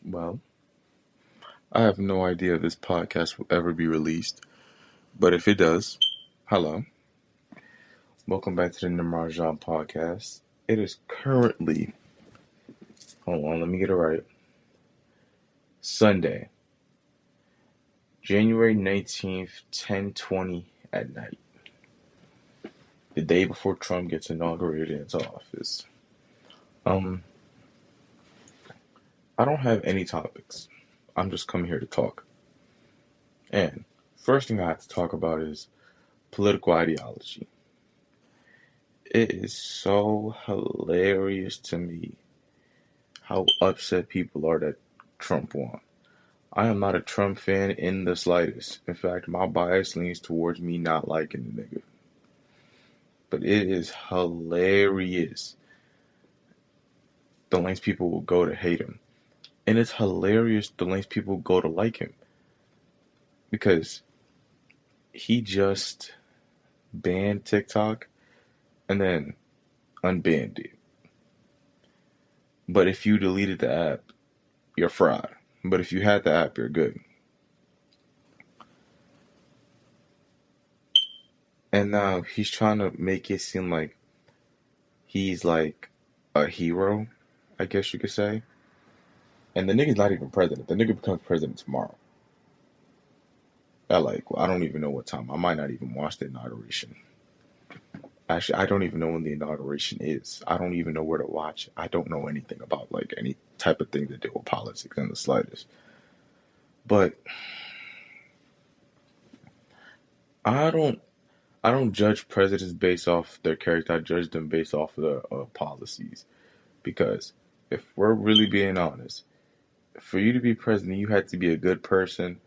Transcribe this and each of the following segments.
Well, I have no idea if this podcast will ever be released, but if it does, hello. Welcome back to the Nimrodjaune Podcast. It is currently, hold on, let me get it right, Sunday, January 19th, 10:20 at night, the day before Trump gets inaugurated into office. I don't have any topics. I'm just coming here to talk. And first thing I have to talk about is political ideology. It is so hilarious to me how upset people are that Trump won. I am not a Trump fan in the slightest. In fact, my bias leans towards me not liking the nigga. But it is hilarious the lengths people will go to hate him. And it's hilarious the lengths people go to like him. Because he just banned TikTok and then unbanned it. But if you deleted the app, you're fried. But if you had the app, you're good. And now he's trying to make it seem like he's like a hero, I guess you could say. And the nigga's not even president. The nigga becomes president tomorrow. I don't even know what time. I might not even watch the inauguration. Actually, I don't even know when the inauguration is. I don't even know where to watch. I don't know anything about any type of thing to do with politics in the slightest. But I don't judge presidents based off their character. I judge them based off of their policies. Because if we're really being honest, for you to be president, you had to be a good person.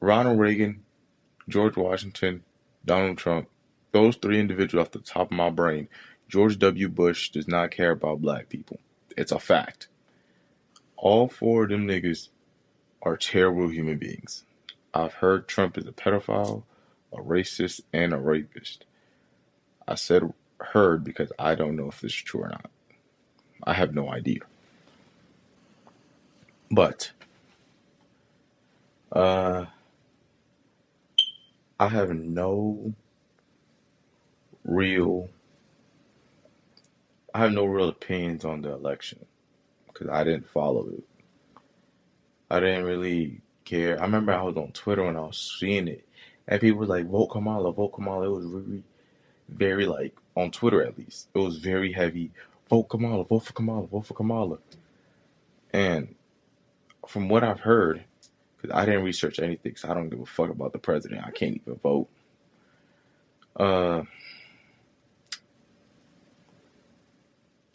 Ronald Reagan, George Washington, Donald Trump, those three individuals off the top of my brain. George W. Bush does not care about black people. It's a fact. All four of them niggas are terrible human beings. I've heard Trump is a pedophile, a racist, and a rapist. I said heard because I don't know if this is true or not. I have no idea. But I have no real opinions on the election because I didn't follow it. I didn't really care. I remember I was on Twitter when I was seeing it, and people were like, "Vote Kamala, vote Kamala." It was really very on Twitter at least, it was very heavy. Vote Kamala, vote for Kamala, vote for Kamala. And from what I've heard, because I didn't research anything, so I don't give a fuck about the president. I can't even vote.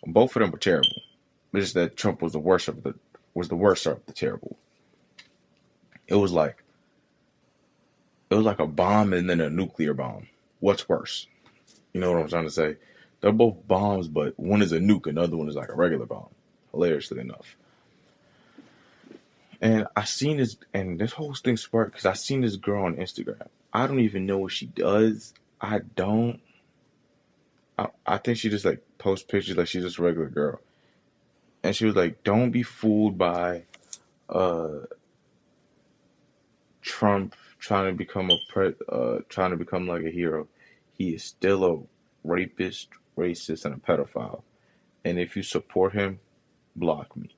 Both of them were terrible. It's just that Trump was the worst of the terrible. It was like a bomb and then a nuclear bomb. What's worse? You know what I'm trying to say? They're both bombs, but one is a nuke and the other one is like a regular bomb. Hilariously enough. And I seen this, and this whole thing sparked because I seen this girl on Instagram. I don't even know what she does. I think she just posts pictures like she's just a regular girl. And she was like, "Don't be fooled by Trump trying to become like a hero. He is still a rapist, racist, and a pedophile. And if you support him, block me.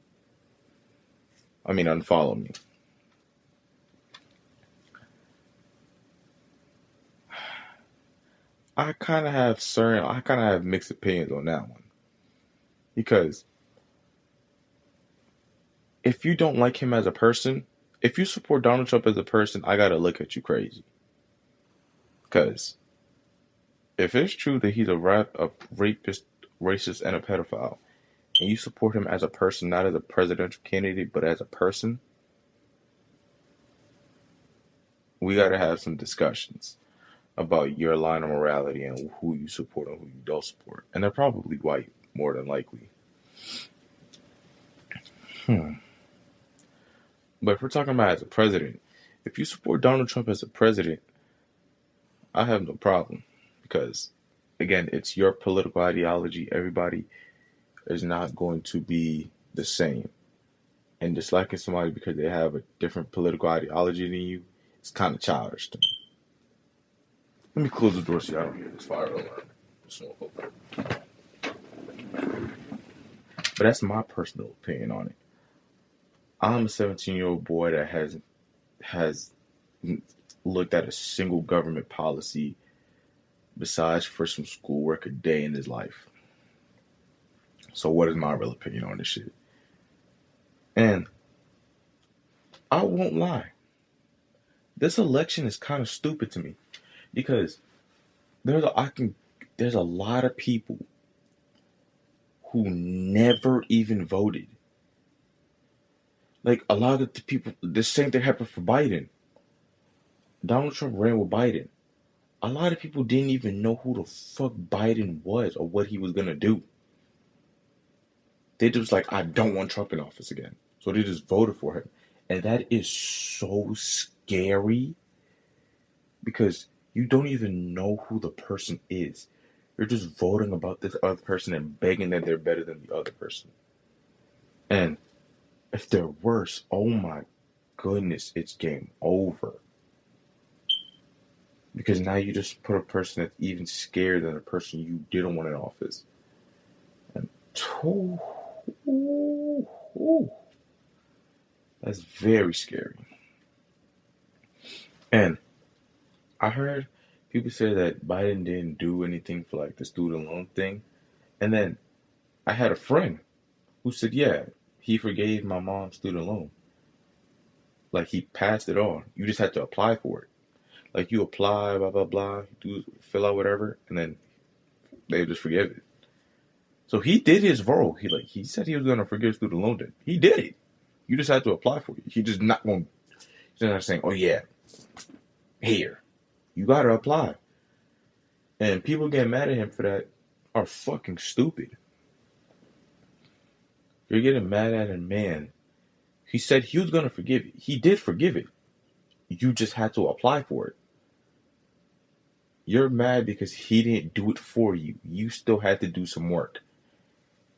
I mean, unfollow me." I kind of have mixed opinions on that one. Because if you don't like him as a person, if you support Donald Trump as a person, I gotta look at you crazy. Because if it's true that he's a rapist, racist, and a pedophile, and you support him as a person, not as a presidential candidate, but as a person, we gotta have some discussions about your line of morality and who you support and who you don't support. And they're probably white, more than likely. But if we're talking about as a president, if you support Donald Trump as a president, I have no problem. Because, again, it's your political ideology. Everybody is not going to be the same. And disliking somebody because they have a different political ideology than you, it's kind of childish to me. Let me close the door so y'all don't hear this fire alarm. Smoke open. But that's my personal opinion on it. I'm a 17-year-old boy that has looked at a single government policy besides for some schoolwork a day in his life. So what is my real opinion on this shit? And I won't lie. This election is kind of stupid to me because there's a lot of people who never even voted. Like a lot of the people, the same thing happened for Biden. Donald Trump ran with Biden. A lot of people didn't even know who the fuck Biden was or what he was gonna do. They just like, I don't want Trump in office again. So they just voted for him. And that is so scary because you don't even know who the person is. You're just voting about this other person and begging that they're better than the other person. And if they're worse, oh my goodness, it's game over. Because now you just put a person that's even scarier than a person you didn't want in office. And that's very scary. And I heard people say that Biden didn't do anything for like the student loan thing. And then I had a friend who said, yeah, he forgave my mom's student loan. Like he passed it on. You just had to apply for it. Like you apply, blah, blah, blah, fill out whatever, and then they just forgive it. So he did his role. He said he was gonna forgive student loan debt. He did it. You just had to apply for it. He's just not saying, oh yeah, here. You gotta apply. And people getting mad at him for that are fucking stupid. You're getting mad at a man. He said he was gonna forgive it. He did forgive it. You just had to apply for it. You're mad because he didn't do it for you. You still had to do some work.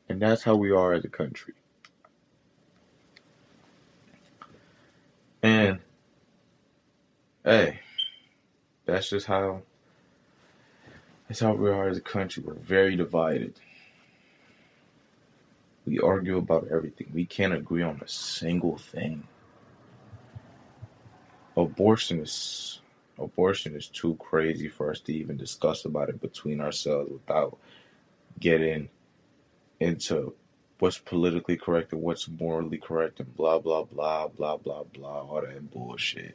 And that's how we are as a country. And, hey, that's how we are as a country. We're very divided. We argue about everything. We can't agree on a single thing. Abortion is too crazy for us to even discuss about it between ourselves without getting into what's politically correct and what's morally correct and blah, blah, blah, blah, blah, blah, all that bullshit.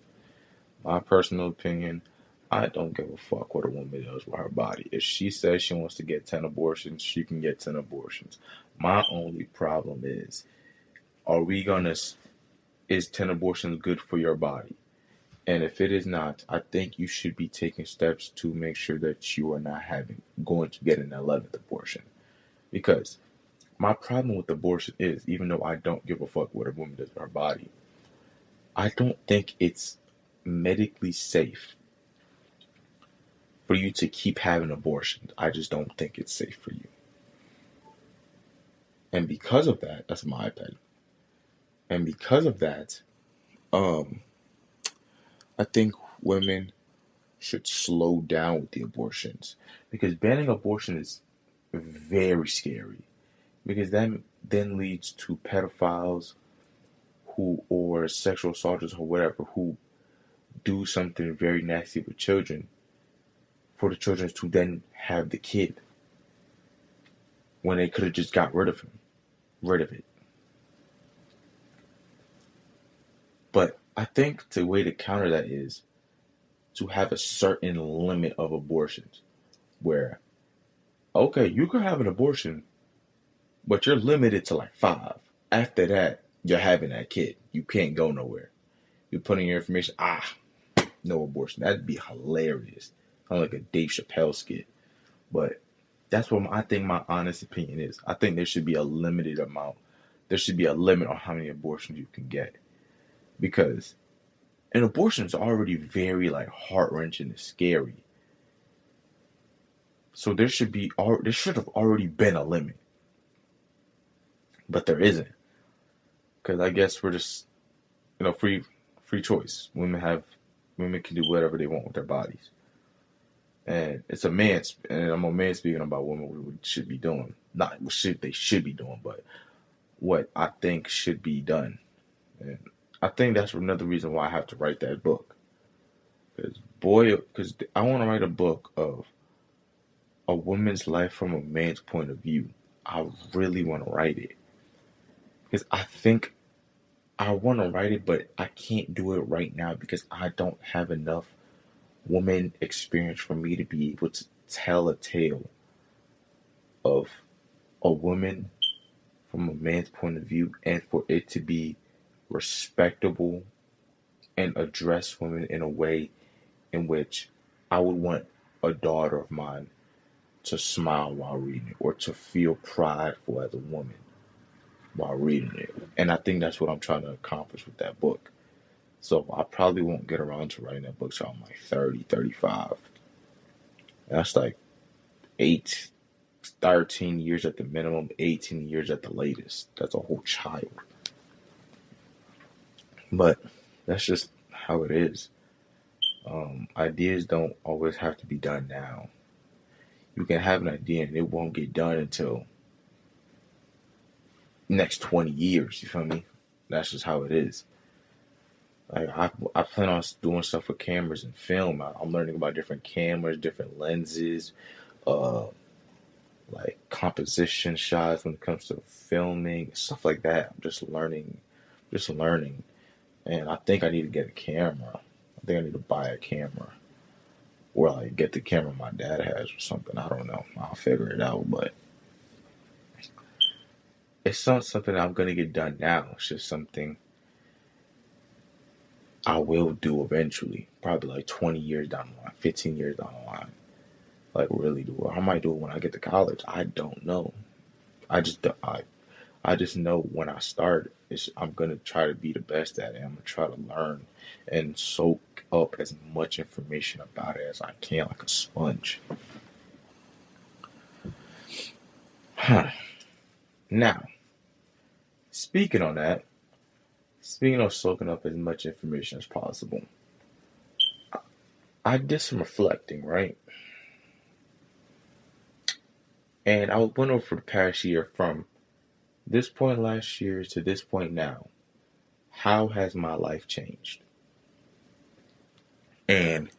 My personal opinion, I don't give a fuck what a woman does with her body. If she says she wants to get 10 abortions, she can get 10 abortions. My only problem is 10 abortions good for your body? And if it is not, I think you should be taking steps to make sure that you are not going to get an 11th abortion. Because my problem with abortion is, even though I don't give a fuck what a woman does with her body, I don't think it's medically safe for you to keep having abortions. I just don't think it's safe for you. And because of that, that's my opinion. And because of that, I think women should slow down with the abortions. Because banning abortion is very scary. Because that then leads to pedophiles or sexual assaulters or whatever who do something very nasty with children for the children to then have the kid when they could have just got rid of it. But I think the way to counter that is to have a certain limit of abortions where, okay, you can have an abortion, but you're limited to like 5. After that, you're having that kid. You can't go nowhere. You're putting your information, no abortion. That'd be hilarious. Kind of like a Dave Chappelle skit. But that's what I think my honest opinion is. I think there should be a limited amount. There should be a limit on how many abortions you can get. Because an abortion is already very like heart-wrenching and scary. So there should have already been a limit. But there isn't. because I guess we're just, free choice. Women can do whatever they want with their bodies, and it's a man, and I'm a man speaking about women what we should be doing, not what should they should be doing, but what I think should be done. And I think that's another reason why I have to write that book. Because I want to write a book of a woman's life from a man's point of view. I really want to write it because I think I want to write it, but I can't do it right now because I don't have enough woman experience for me to be able to tell a tale of a woman from a man's point of view and for it to be respectable and address women in a way in which I would want a daughter of mine to smile while reading it or to feel prideful as a woman while reading it. And I think that's what I'm trying to accomplish with that book. So I probably won't get around to writing that book till I'm like 30, 35. That's like 8, 13 years at the minimum, 18 years at the latest. That's a whole child. But that's just how it is. Ideas don't always have to be done now. You can have an idea and it won't get done until next 20 years. You feel me? That's just how it is. Like I plan on doing stuff with cameras and film. I'm learning about different cameras, different lenses, uh, like composition shots when it comes to filming, stuff like that. I'm just learning. And I think I need to get a camera. I think I need to buy a camera. Or like get the camera my dad has or something. I don't know. I'll figure it out. But it's not something I'm gonna get done now. It's just something I will do eventually. Probably like 20 years down the line, 15 years down the line. Like really do it. I might do it when I get to college. I don't know. I just don't- I just know when I start, I'm gonna try to be the best at it. I'm gonna try to learn and soak up as much information about it as I can, like a sponge. Huh. Now, speaking on that, speaking of soaking up as much information as possible, I did some reflecting, right? And I went over for the past year from this point last year to this point now. How has my life changed? And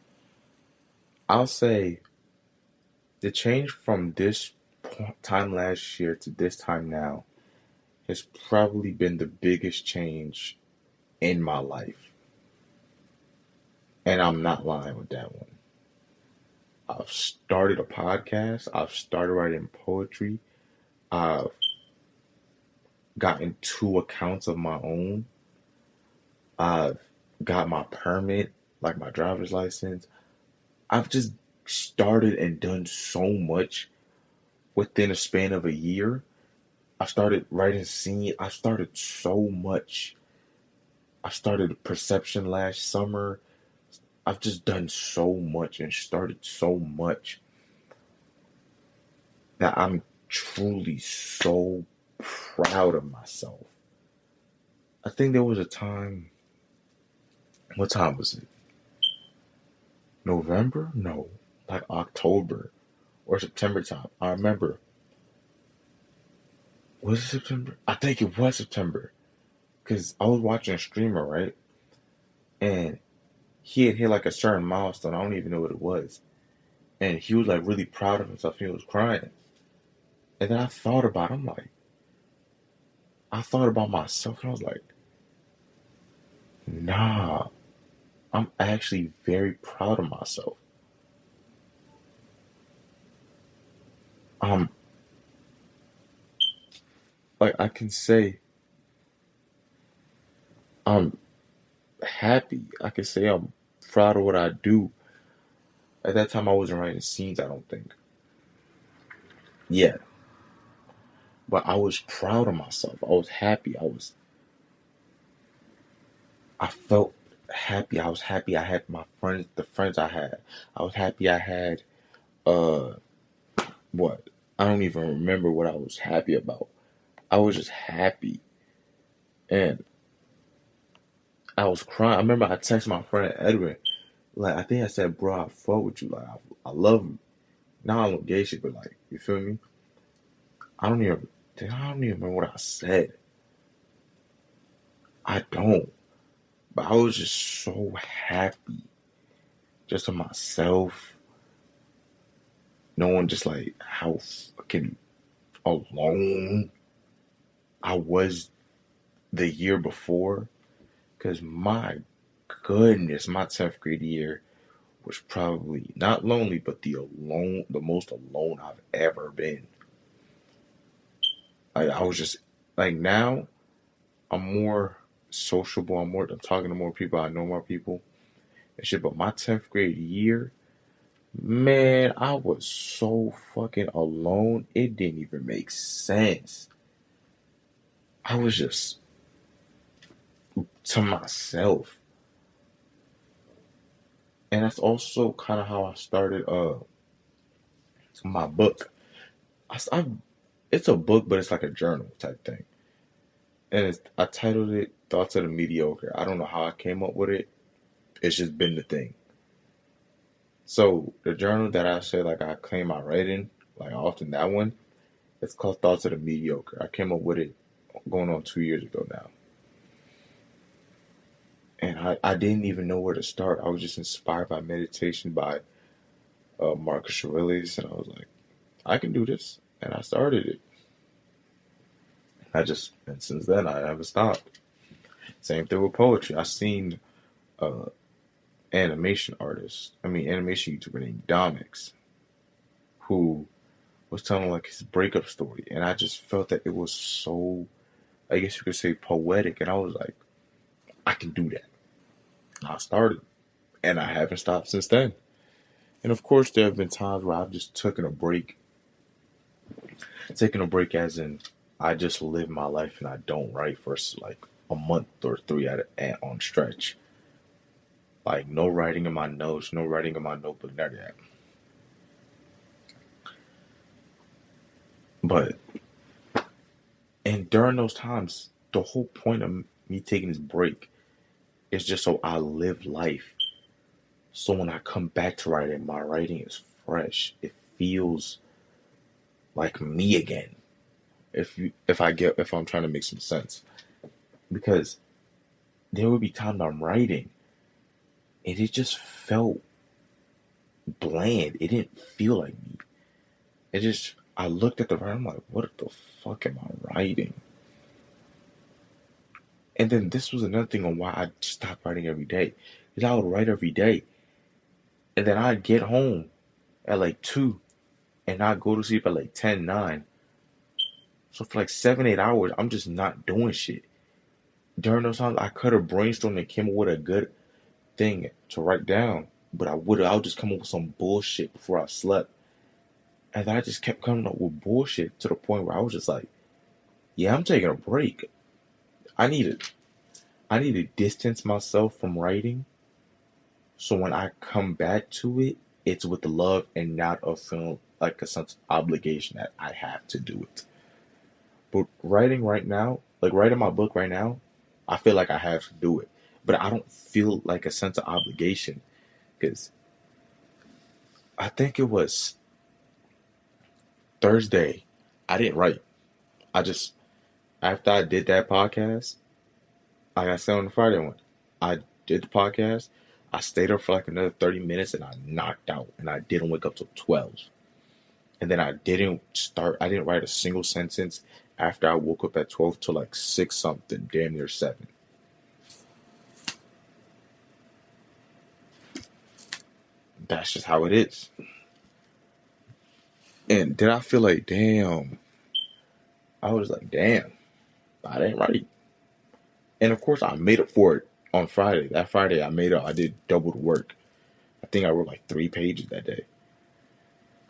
I'll say the change from this time last year to this time now has probably been the biggest change in my life. And I'm not lying with that one. I've started a podcast. I've started writing poetry. I've gotten 2 accounts of my own. I've got my permit, like my driver's license. I've just started and done so much within a span of a year. I started writing scenes. I started so much. I started Perception last summer. I've just done so much and started so much that I'm truly so proud of myself. I think there was a time, what time was it? November? No, like October or September time. I remember. Was it September? I think it was September. Because I was watching a streamer, right? And he had hit like a certain milestone. I don't even know what it was. And he was like really proud of himself. He was crying. And then I thought about it. I'm like, I thought about myself and I was like, nah, I'm actually very proud of myself. Um, like I can say I'm happy. I can say I'm proud of what I do. At that time I wasn't writing scenes, I don't think. Yeah. But I was proud of myself. I was happy. I felt happy. I was happy I had my friends, the friends I had. I was happy I had, uh, what? I don't even remember what I was happy about. I was just happy. And I was crying. I remember I texted my friend Edwin. Like, I think I said, bro, I fuck with you. Like, I love you. Now I don't gay shit, but like, you feel me? I don't even, I don't even remember what I said. I don't. But I was just so happy. Just to myself. Knowing just like how fucking alone I was the year before. Because my goodness, my 10th grade year was probably not lonely, but the most alone I've ever been. Like, I was just, like, now I'm more sociable. I'm talking to more people. I know more people and shit. But my 10th grade year, man, I was so fucking alone. It didn't even make sense. I was just to myself. And that's also kind of how I started my book. I it's a book, but it's like a journal type thing. And I titled it Thoughts of the Mediocre. I don't know how I came up with it. It's just been the thing. So the journal that I say like I claim I write in, like often that one, it's called Thoughts of the Mediocre. I came up with it going on 2 years ago now. And I didn't even know where to start. I was just inspired by meditation by Marcus Aurelius, and I was like, I can do this. And I started it. And since then, I haven't stopped. Same thing with poetry. I seen uh, animation YouTuber named Domix, who was telling like his breakup story, and I just felt that it was so, I guess you could say, poetic, and I was like, I can do that. And I started, and I haven't stopped since then. And of course, there have been times where I've just taken a break as in I just live my life and I don't write for like a month or three on stretch. Like, no writing in my notes, no writing in my notebook, none of that. But and during those times, the whole point of me taking this break is just so I live life. So when I come back to writing, my writing is fresh. It feels like me again. If I'm trying to make some sense, because there would be times I'm writing and it just felt bland. It didn't feel like me. I looked at the writing, I'm like, what the fuck am I writing? And then this was another thing on why I stopped writing every day. Because I would write every day. And then I'd get home at like 2 and I'd go to sleep at like 10, 9. So for like 7, 8 hours, I'm just not doing shit. During those times, I could have brainstormed and came up with a good thing to write down. But I would just come up with some bullshit before I slept. And then I just kept coming up with bullshit to the point where I was just like, yeah, I'm taking a break. I need to distance myself from writing. So when I come back to it, it's with love and not a feeling like a sense of obligation that I have to do it. But writing right now, like writing my book right now, I feel like I have to do it. But I don't feel like a sense of obligation because I think it was Thursday. I didn't write. I just, after I did that podcast, like I said on the Friday one, I did the podcast. I stayed up for like another 30 minutes and I knocked out and I didn't wake up till 12. And then I didn't write a single sentence after I woke up at 12 till like 6 something, damn near 7. That's just how it is. And then I feel like, damn. I was like, damn, I didn't write. And of course, I made up for it on Friday. That Friday, I made up. I did double the work. I think I wrote like 3 pages that day.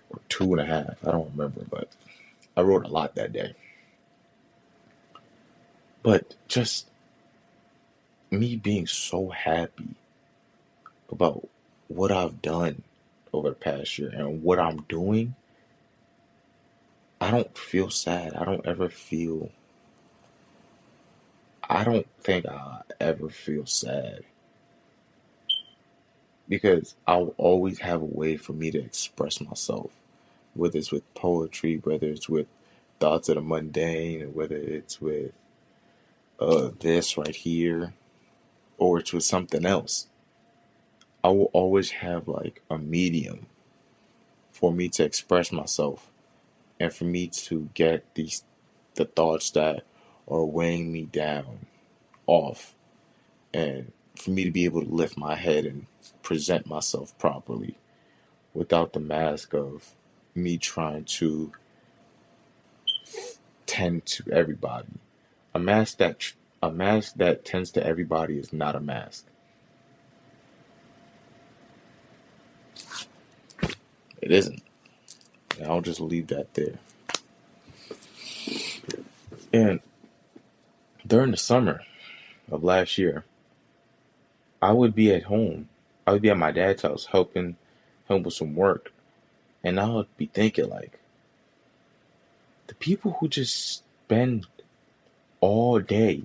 Or 2.5. I don't remember, but I wrote a lot that day. But just me being so happy about what I've done over the past year and what I'm doing, I don't feel sad. I don't ever feel. I don't think I ever feel sad because I'll always have a way for me to express myself, whether it's with poetry, whether it's with thoughts of the mundane, whether it's with this right here, or it's with something else. I will always have like a medium for me to express myself and for me to get the thoughts that are weighing me down off, and for me to be able to lift my head and present myself properly without the mask of me trying to tend to everybody. A mask that a mask that tends to everybody is not a mask. It isn't. And I'll just leave that there. And during the summer of last year, I would be at home. I would be at my dad's house helping him with some work. And I would be thinking like, the people who just spend all day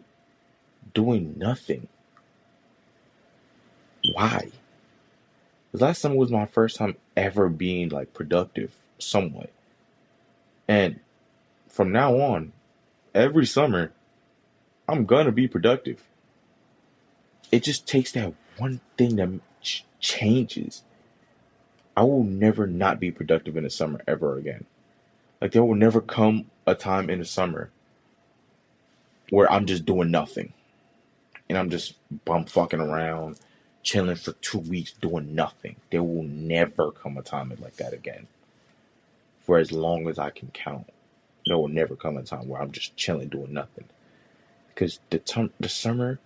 doing nothing, why? Because last summer was my first time ever being like productive somewhat. And from now on, every summer, I'm gonna be productive. It just takes that one thing that changes. I will never not be productive in the summer ever again. Like there will never come a time in the summer where I'm just doing nothing and I'm just bum fucking around, chilling for 2 weeks doing nothing. There will never come a time like that again. For as long as I can count, there will never come a time where I'm just chilling doing nothing. Because the summer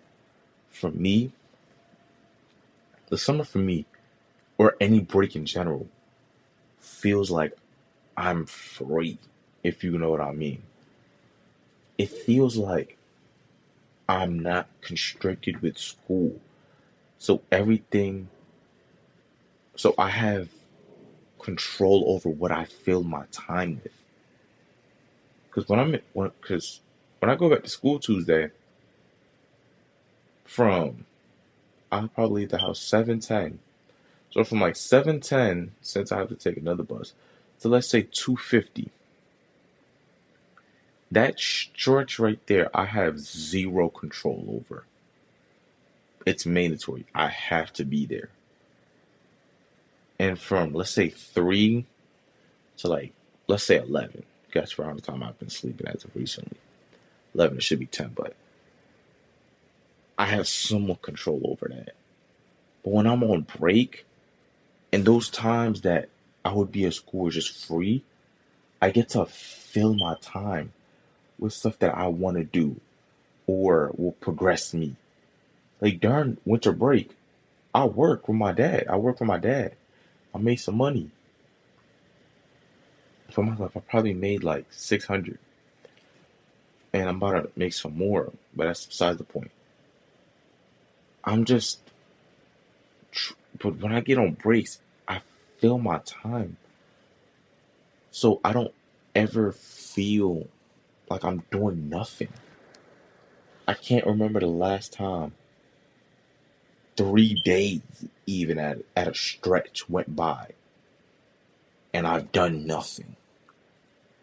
for me, or any break in general, feels like I'm free, if you know what I mean. It feels like I'm not constricted with school. So I have control over what I fill my time with. Because when I go back to school Tuesday, I'll probably leave the house 7:10. So from like 7:10, since I have to take another bus, to let's say 2:50. That stretch right there, I have zero control over. It's mandatory. I have to be there. And from let's say 3 to like let's say 11. That's around the time I've been sleeping as of recently. 11, it should be 10, but I have somewhat control over that. But when I'm on break, and those times that I would be at school just free, I get to fill my time with stuff that I want to do or will progress me. Like during winter break, I work with my dad. I made some money for myself. I probably made like 600, and I'm about to make some more. But that's besides the point. I'm just, but when I get on breaks, I fill my time, so I don't ever feel like I'm doing nothing. I can't remember the last time 3 days, even at a stretch, went by and I've done nothing.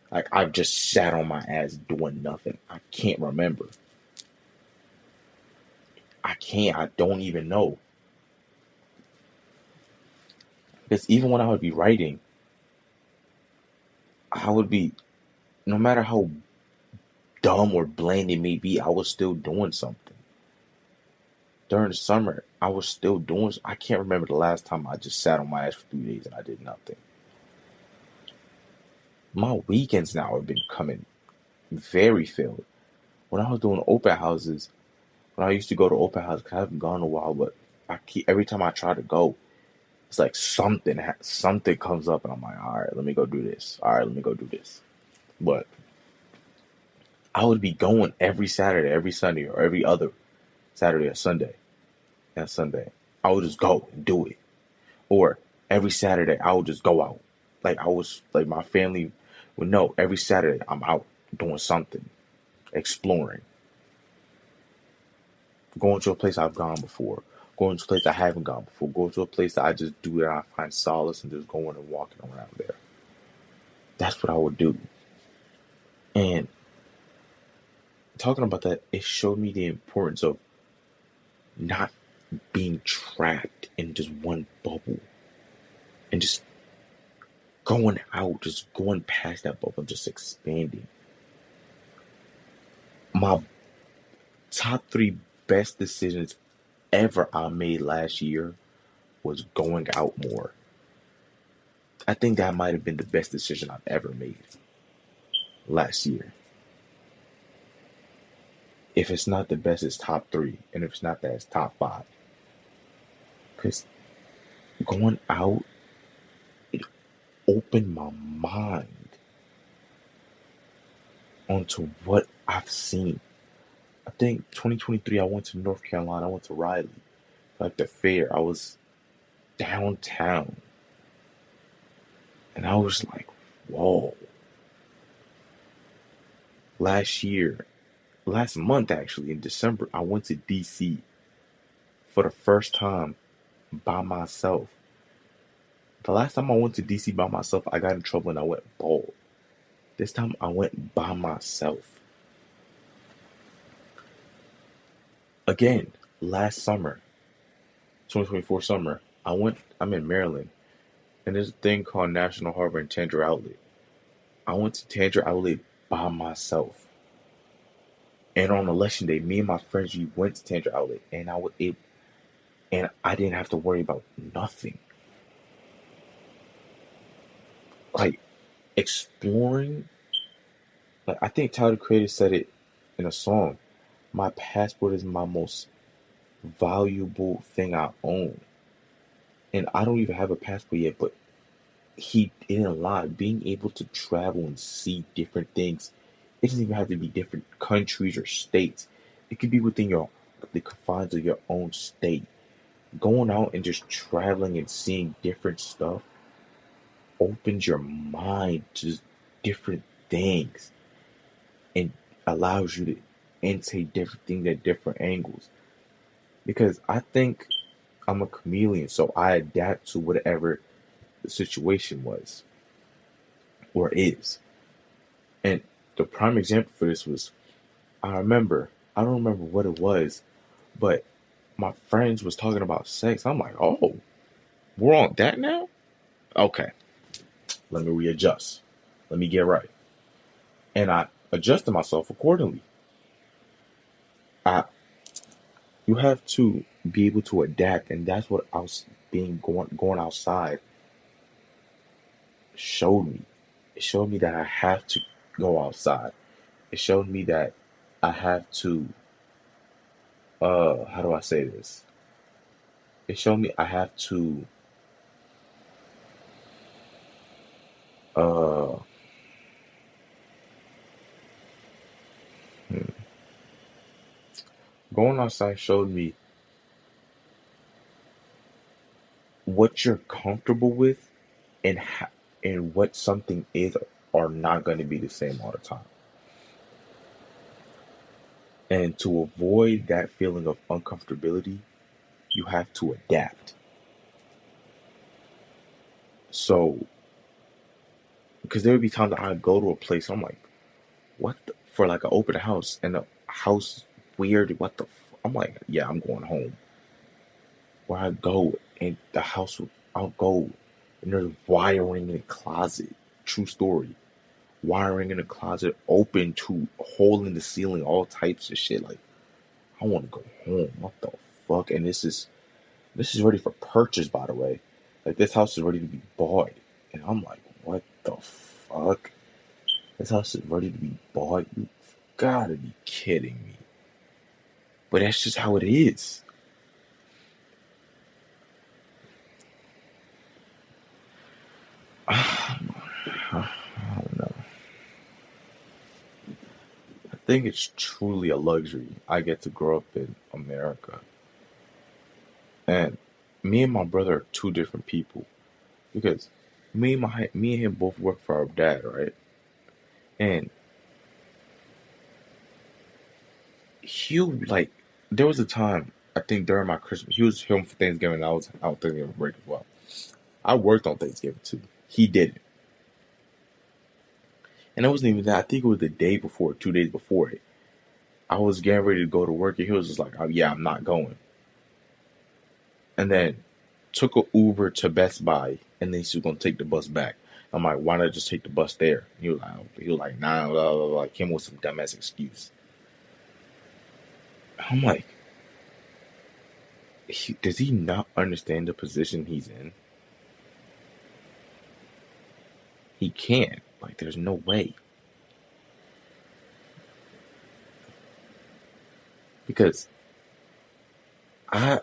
Like I've just sat on my ass doing nothing. I can't remember. I don't even know. Because even when I would be writing, I would be, no matter how dumb or bland it may be, I was still doing something. During the summer, I was still doing, I can't remember the last time I just sat on my ass for 3 days and I did nothing. My weekends now have been coming very filled. When I was doing open houses, when I used to go to open houses, 'cause I haven't gone in a while, but every time I try to go, it's like something comes up, and I'm like, all right, let me go do this. All right, let me go do this. But I would be going every Saturday, every Sunday, or every other Saturday or Sunday. And Sunday, I would just go and do it. Or every Saturday, I would just go out. Like I was, like my family would know every Saturday I'm out doing something, exploring. going to a place I've gone before, going to a place I haven't gone before, going to a place that I just do that I find solace and just going and walking around there. That's what I would do. And talking about that, it showed me the importance of not being trapped in just one bubble and just going out, just going past that bubble, just expanding. My top 3 best decisions ever I made last year was going out more. I think that might have been the best decision I've ever made last year. If it's not the best, it's top 3. And if it's not that, it's top 5. Because going out, it opened my mind onto what I've seen. I think 2023, I went to North Carolina. I went to Raleigh, like the fair. I was downtown. And I was like, whoa. Last month actually, in December, I went to DC for the first time by myself. The last time I went to DC by myself, I got in trouble and I went bald. This time I went by myself. Again, last summer, 2024 summer, I'm in Maryland, and there's a thing called National Harbor and Tanger Outlet. I went to Tanger Outlet by myself. And on election day, me and my friends, we went to Tanger Outlet, and I didn't have to worry about nothing. Like, exploring, like, I think Tyler the Creator said it in a song, my passport is my most valuable thing I own. And I don't even have a passport yet, but he didn't lie. Being able to travel and see different things, it doesn't even have to be different countries or states. It could be within the confines of your own state. Going out and just traveling and seeing different stuff opens your mind to just different things and allows you to intake different things at different angles. Because I think I'm a chameleon, so I adapt to whatever the situation was or is. And the prime example for this was, I don't remember what it was, but my friends was talking about sex. I'm like, oh, we're on that now? Okay, let me readjust. Let me get right. And I adjusted myself accordingly. You have to be able to adapt, and that's what I was going outside showed me. It showed me that I have to go outside. It showed me that I have to how do I say this? It showed me I have to uh hmm, going outside showed me what you're comfortable with and and what something is are not going to be the same all the time. And to avoid that feeling of uncomfortability, you have to adapt. So, because there would be times that I go to a place, I'm like, for like an open house, and the house is weird. I'm like, yeah, I'm going home. Where I go, and the house, I'll go, and there's wiring in the closet. True story. Wiring in the closet, open to hole in the ceiling, all types of shit. Like, I want to go home. What the fuck? And this is ready for purchase, by the way. Like, this house is ready to be bought, and I'm like, what the fuck? This house is ready to be bought. You gotta be kidding me. But that's just how it is. I don't know. I think it's truly a luxury I get to grow up in America. And me and my brother are two different people. Because me and him both work for our dad, right? And he like there was a time, I think during my Christmas, he was home for Thanksgiving, and I was out Thanksgiving break as well. I worked on Thanksgiving too. He didn't. And it wasn't even that. I think it was the day before, 2 days before it. I was getting ready to go to work, and he was just like, oh, yeah, I'm not going. And then took a Uber to Best Buy, and then he was going to take the bus back. I'm like, why not just take the bus there? He was like, nah, blah, blah, blah. Came with some dumbass excuse. I'm like, does he not understand the position he's in? He can't. Like, there's no way. Because I,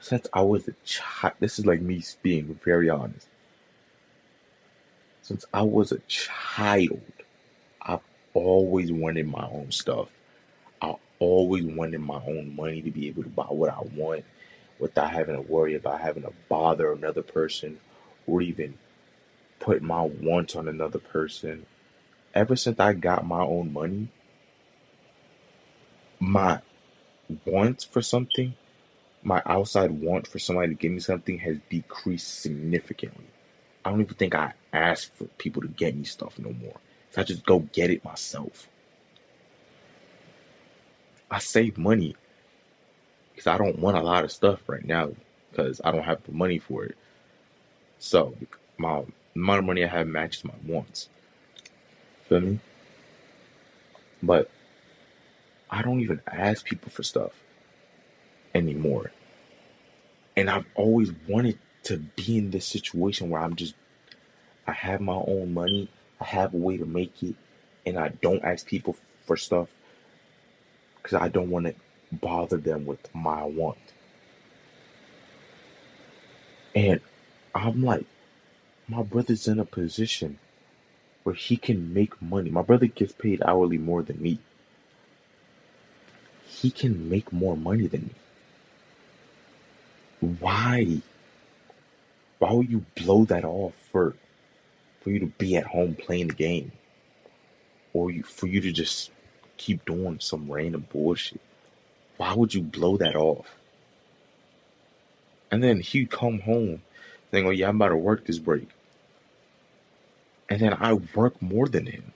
since I was a child, this is like me being very honest. Since I was a child, I've always wanted my own stuff. I always wanted my own money to be able to buy what I want without having to worry about having to bother another person or even put my wants on another person. Ever since I got my own money, my want for something, my outside want for somebody to give me something has decreased significantly. I don't even think I ask for people to get me stuff no more. So I just go get it myself. I save money because I don't want a lot of stuff right now because I don't have the money for it. So my amount of money I have matches my wants. Feel me? But I don't even ask people for stuff anymore. And I've always wanted to be in this situation where I have my own money, I have a way to make it, and I don't ask people for stuff because I don't want to bother them with my want. And I'm like, my brother's in a position where he can make money. My brother gets paid hourly more than me. He can make more money than me. Why? Why would you blow that off for you to be at home playing the game? Or for you to just keep doing some random bullshit? Why would you blow that off? And then he'd come home saying, oh yeah, I'm about to work this break. And then I work more than him.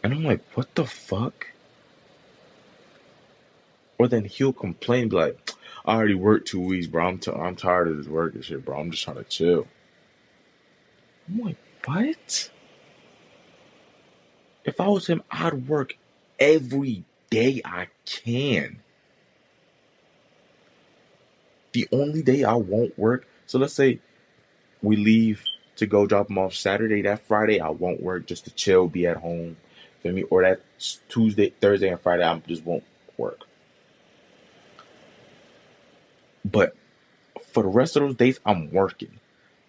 And I'm like, what the fuck? Or then he'll complain, be like, I already worked 2 weeks, bro. I'm tired of this work and shit, bro. I'm just trying to chill. I'm like, what? If I was him, I'd work every day I can. The only day I won't work, so let's say we leave to go drop him off Saturday. That Friday, I won't work just to chill, be at home. Feel me? Or that Tuesday, Thursday, and Friday, I just won't work. But for the rest of those days, I'm working.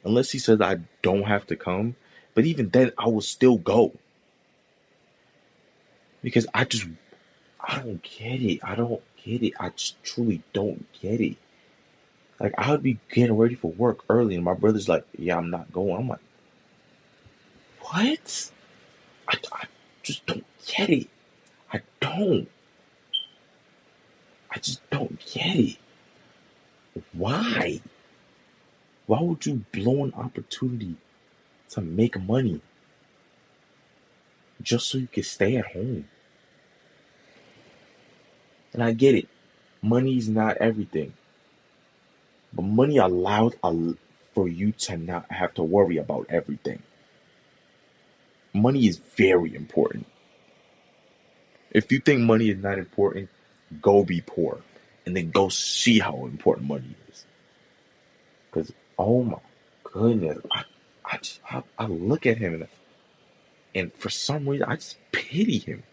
Unless he says I don't have to come. But even then, I will still go. Because I don't get it. I don't get it. I just truly don't get it. Like, I would be getting ready for work early, and my brother's like, yeah, I'm not going. I'm like, what? I just don't get it. I don't. I just don't get it. Why? Why would you blow an opportunity to make money just so you can stay at home? And I get it. Money's not everything. But money allows for you to not have to worry about everything. Money is very important. If you think money is not important, go be poor. And then go see how important money is. Because, oh my goodness, I look at him and for some reason, I just pity him.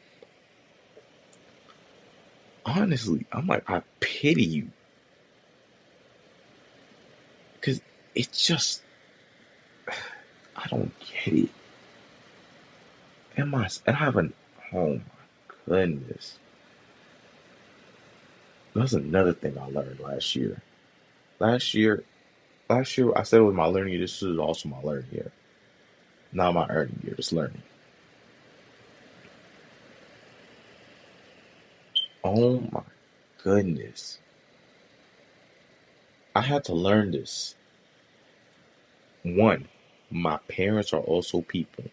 Honestly, I'm like, I pity you. Because it's just, I don't get it. And I have oh my goodness. That's another thing I learned last year. Last year, I said it was my learning year. This is also my learning year. Not my earning year, just learning. Oh my goodness. I had to learn this. One, my parents are also people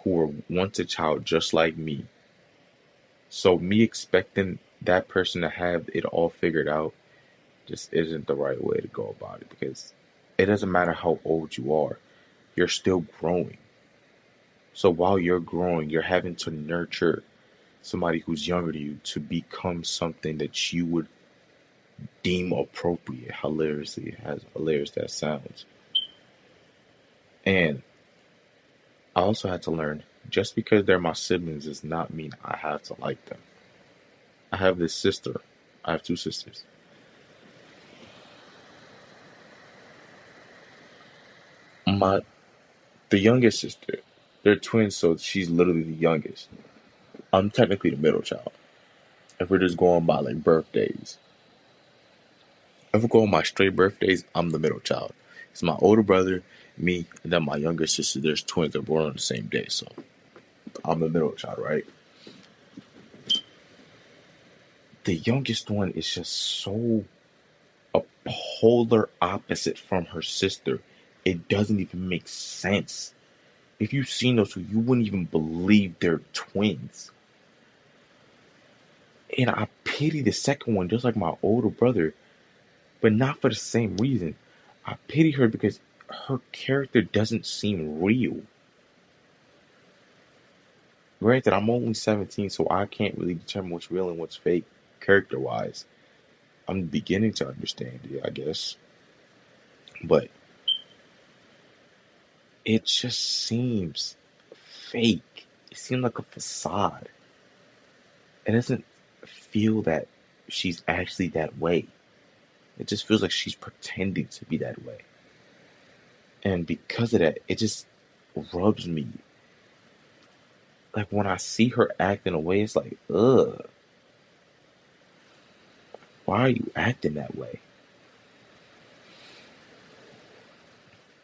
who were once a child just like me. So me expecting that person to have it all figured out just isn't the right way to go about it, because it doesn't matter how old you are, you're still growing. So while you're growing, you're having to nurture somebody who's younger than you to become something that you would deem appropriate, hilariously, as hilarious that sounds. And I also had to learn, just because they're my siblings does not mean I have to like them. I have this sister. I have two sisters. My The youngest sister, they're twins, so she's literally the youngest. I'm technically the middle child. If we're just going by like birthdays, if we're going by straight birthdays, I'm the middle child. It's my older brother, me, and then my younger sister. There's twins that were born on the same day, so I'm the middle child, right? The youngest one is just so a polar opposite from her sister. It doesn't even make sense. If you've seen those two, you wouldn't even believe they're twins. And I pity the second one, just like my older brother, but not for the same reason. I pity her because her character doesn't seem real. Granted, I'm only 17, so I can't really determine what's real and what's fake character wise. I'm beginning to understand it, I guess. But it just seems fake. It seems like a facade. It doesn't feel that she's actually that way. It just feels like she's pretending to be that way. And because of that, it just rubs me. Like when I see her act in a way, it's like, ugh, why are you acting that way?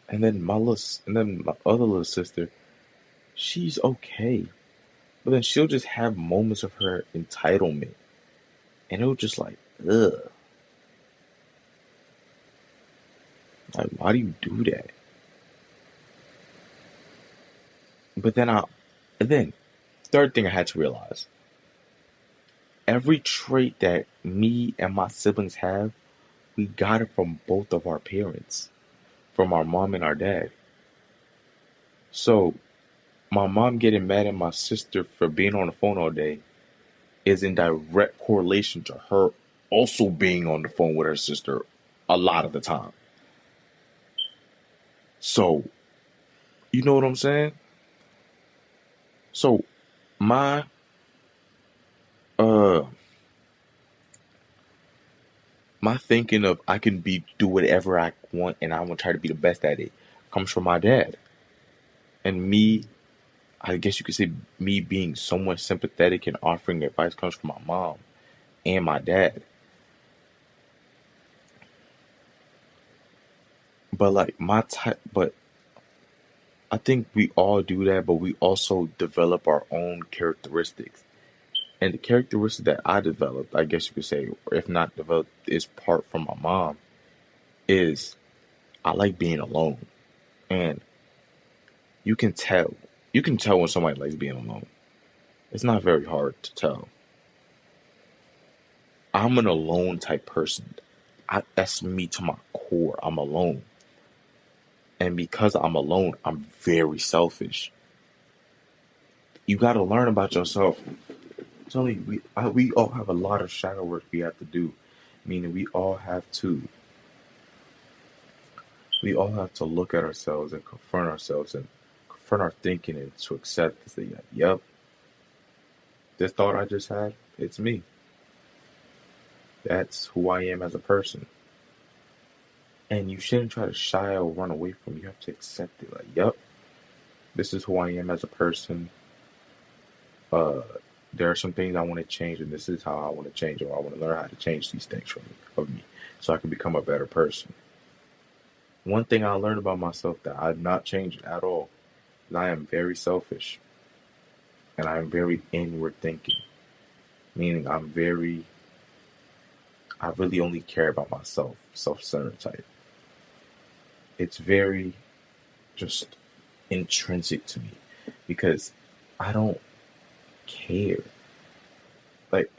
And then my other little sister, she's okay, but then she'll just have moments of her entitlement, and it'll just like, ugh, like why do you do that? But then and then third thing I had to realize, every trait that me and my siblings have, we got it from both of our parents, from our mom and our dad. So my mom getting mad at my sister for being on the phone all day is in direct correlation to her also being on the phone with her sister a lot of the time. So, you know what I'm saying? So, my uh my thinking of I can do whatever I want and I want to try to be the best at it comes from my dad. And me, I guess you could say me being somewhat sympathetic and offering advice comes from my mom and my dad. But like but I think we all do that, but we also develop our own characteristics. And the characteristic that I developed, I guess you could say, or if not developed, is part from my mom, is I like being alone. And you can tell. You can tell when somebody likes being alone. It's not very hard to tell. I'm an alone type person. That's me to my core. I'm alone. And because I'm alone, I'm very selfish. You got to learn about yourself. I'm telling you, we all have a lot of shadow work we have to do. Meaning we all have to look at ourselves and confront our thinking and to accept and say, yep, this thought I just had, it's me. That's who I am as a person. And you shouldn't try to shy or run away from it. You have to accept it. Like, yep, this is who I am as a person. Uh, there are some things I want to change, and this is how I want to change, or I want to learn how to change these things of me, so I can become a better person. One thing I learned about myself that I've not changed at all is I am very selfish, and I am very inward thinking. meaning I really only care about myself, self-centered type. It's very just intrinsic to me because I don't care. Like,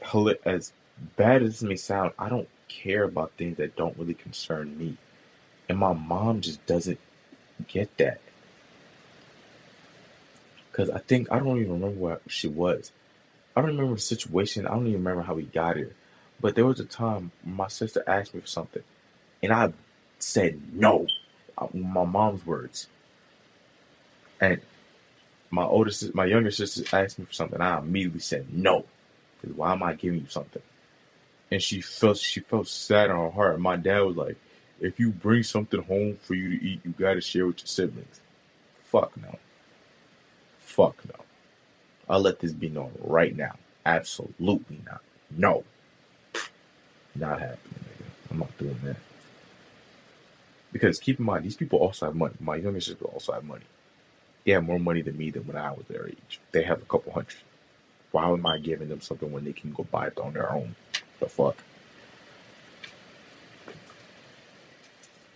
as bad as this may sound, I don't care about things that don't really concern me. And my mom just doesn't get that. Because I don't even remember what she was. I don't remember the situation. I don't even remember how we got here. But there was a time my sister asked me for something. And I said no. My mom's words. And my younger sister asked me for something. I immediately said no. Because why am I giving you something? And she felt sad in her heart. And my dad was like, if you bring something home for you to eat, you gotta share with your siblings. Fuck no. Fuck no. I'll let this be known right now. Absolutely not. No. Not happening, nigga. I'm not doing that. Because keep in mind, these people also have money. My younger sister also have money. They have more money than me than when I was their age. They have a couple hundred. Why am I giving them something when they can go buy it on their own? The fuck?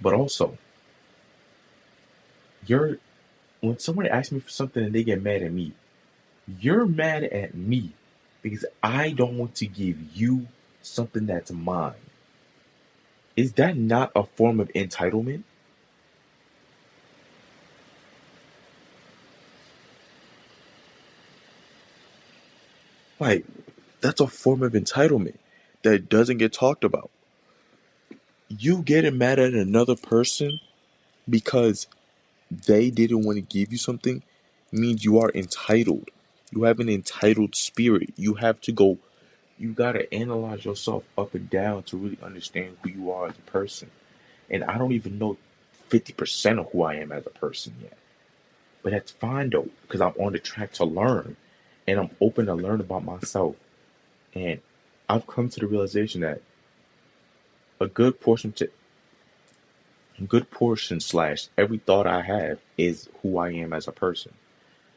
But also, when someone asks me for something and they get mad at me, you're mad at me because I don't want to give you something that's mine. Is that not a form of entitlement? Like, that's a form of entitlement that doesn't get talked about. You getting mad at another person because they didn't want to give you something means you are entitled. You have an entitled spirit. You gotta analyze yourself up and down to really understand who you are as a person. And I don't even know 50% of who I am as a person yet. But that's fine though, because I'm on the track to learn and I'm open to learn about myself. And I've come to the realization that a good portion slash every thought I have is who I am as a person.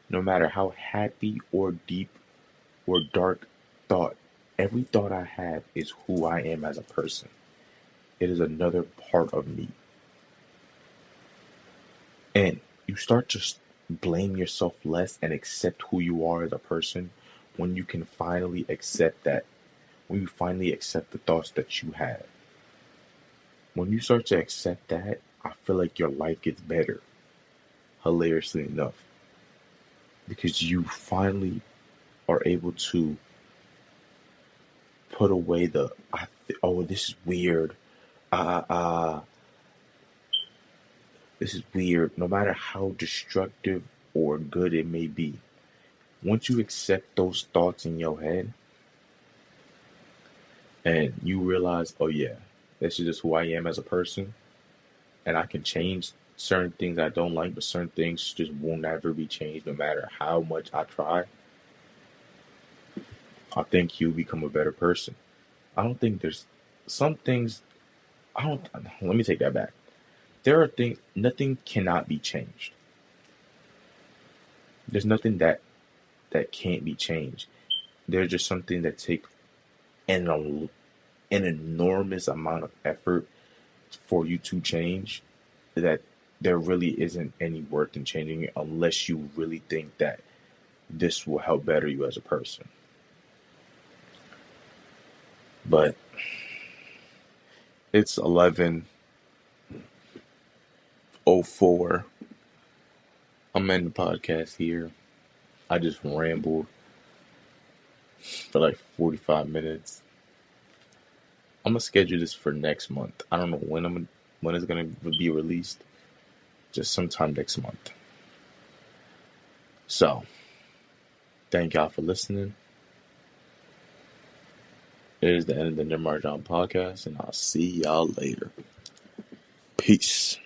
No matter how happy or deep or dark thought, every thought I have is who I am as a person. It is another part of me. And you start to blame yourself less and accept who you are as a person when you can finally accept that. When you finally accept the thoughts that you have. When you start to accept that, I feel like your life gets better. Hilariously enough. Because you finally are able to put away this is weird. Uh, uh, this is weird. No matter how destructive or good it may be, once you accept those thoughts in your head and you realize, oh yeah, this is just who I am as a person, and I can change certain things I don't like, but certain things just will never be changed no matter how much I try, I think you become a better person. I don't think there's some things, I don't, let me take that back. There are things, nothing cannot be changed. There's nothing that can't be changed. There's just something that take an, an enormous amount of effort for you to change that there really isn't any worth in changing it unless you really think that this will help better you as a person. But it's 11:04. I'm ending the podcast here. I just rambled for like 45 minutes. I'm gonna schedule this for next month. I don't know when it's gonna be released. Just sometime next month. So, thank y'all for listening. It is the end of the Nimrodjaune Podcast, and I'll see y'all later. Peace.